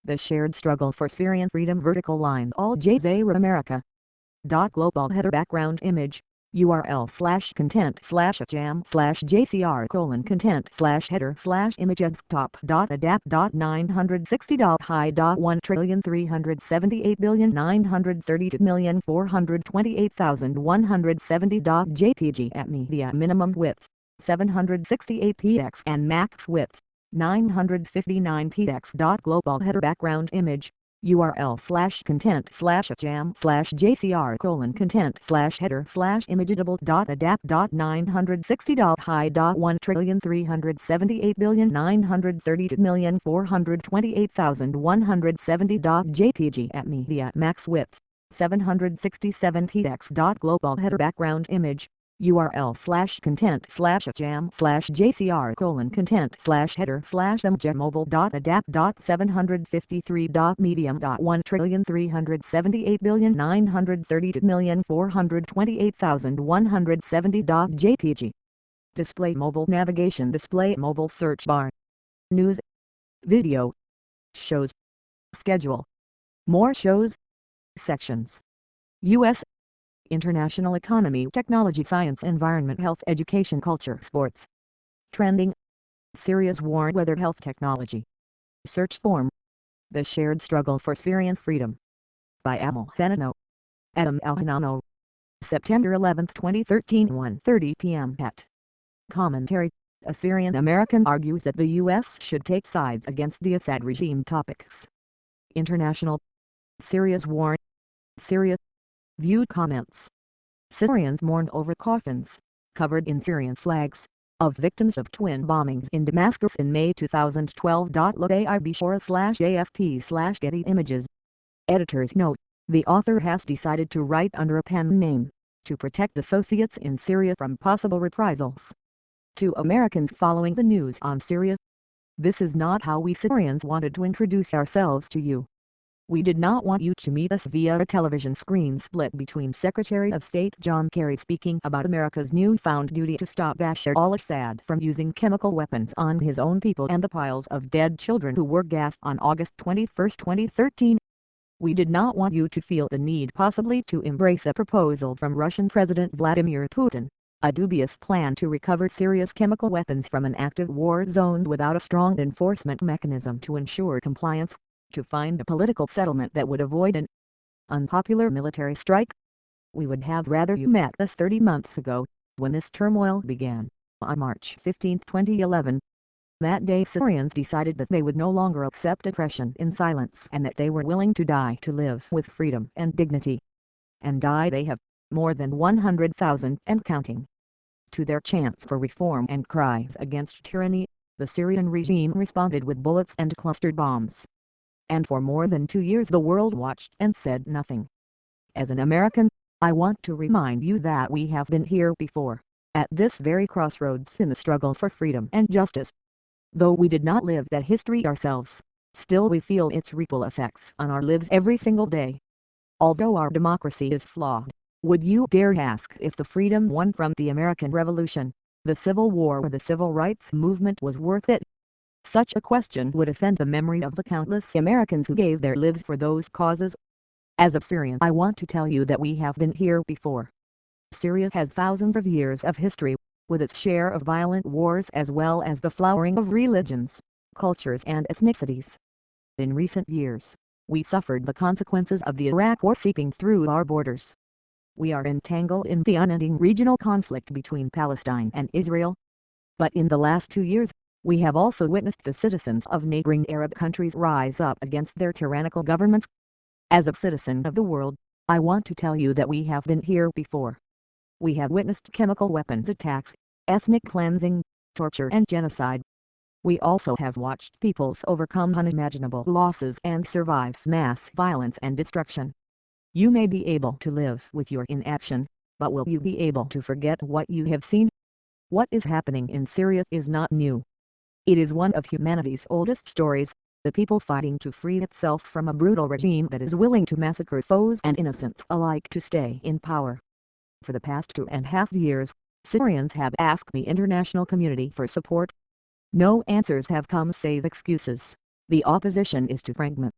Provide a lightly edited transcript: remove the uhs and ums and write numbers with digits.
The shared struggle for Syrian freedom. Vertical line Al Jazeera America. Global header. Background image URL/content/jam/jcr:/content/header/images top.adapt.960.high.1,332,428,170 JPG at media minimum width 768 px and max width 959 px. Global header. Background image URL/content/jam/header/imageable.adapt.960.high.1,332,428,170 JPG at media max width 767 px. Global header. Background image URL/content/jam/mobile.adapt.753.medium.1,332,428,170 JPG. Display mobile navigation. Display mobile search bar. News, video, shows, schedule, more shows, sections. U.S. International economy, technology, science, environment, health, education, culture, sports. Trending. Syria's war, weather, health, technology. Search form. The shared struggle for Syrian freedom. By Adam Al-Hanano. September 11, 2013, 1:30 p.m. Commentary. A Syrian American argues that the U.S. should take sides against the Assad regime. Topics. International. Syria's war. Syria. Viewed comments. Syrians mourn over coffins, covered in Syrian flags, of victims of twin bombings in Damascus in May 2012. Look AIB/AFP/Getty Images. Editor's note: the author has decided to write under a pen name, to protect associates in Syria from possible reprisals. To Americans following the news on Syria: this is not how we Syrians wanted to introduce ourselves to you. We did not want you to meet us via a television screen split between Secretary of State John Kerry speaking about America's newfound duty to stop Bashar al-Assad from using chemical weapons on his own people and the piles of dead children who were gassed on August 21, 2013. We did not want you to feel the need possibly to embrace a proposal from Russian President Vladimir Putin, a dubious plan to recover Syria's chemical weapons from an active war zone without a strong enforcement mechanism to ensure compliance, to find a political settlement that would avoid an unpopular military strike. We would have rather you met us 30 months ago, when this turmoil began, on March 15, 2011. That day Syrians decided that they would no longer accept oppression in silence and that they were willing to die to live with freedom and dignity. And die they have, more than 100,000 and counting. To their chants for reform and cries against tyranny, the Syrian regime responded with bullets and cluster bombs. And for more than 2 years the world watched and said nothing. As an American, I want to remind you that we have been here before, at this very crossroads in the struggle for freedom and justice. Though we did not live that history ourselves, still we feel its ripple effects on our lives every single day. Although our democracy is flawed, would you dare ask if the freedom won from the American Revolution, the Civil War or the Civil Rights Movement was worth it? Such a question would offend the memory of the countless Americans who gave their lives for those causes. As a Syrian, I want to tell you that we have been here before. Syria has thousands of years of history, with its share of violent wars as well as the flowering of religions, cultures and ethnicities. In recent years, we suffered the consequences of the Iraq War seeping through our borders. We are entangled in the unending regional conflict between Palestine and Israel. But in the last 2 years, we have also witnessed the citizens of neighboring Arab countries rise up against their tyrannical governments. As a citizen of the world, I want to tell you that we have been here before. We have witnessed chemical weapons attacks, ethnic cleansing, torture and genocide. We also have watched peoples overcome unimaginable losses and survive mass violence and destruction. You may be able to live with your inaction, but will you be able to forget what you have seen? What is happening in Syria is not new. It is one of humanity's oldest stories, the people fighting to free itself from a brutal regime that is willing to massacre foes and innocents alike to stay in power. For the past 2.5 years, Syrians have asked the international community for support. No answers have come save excuses. The opposition is too fragmented.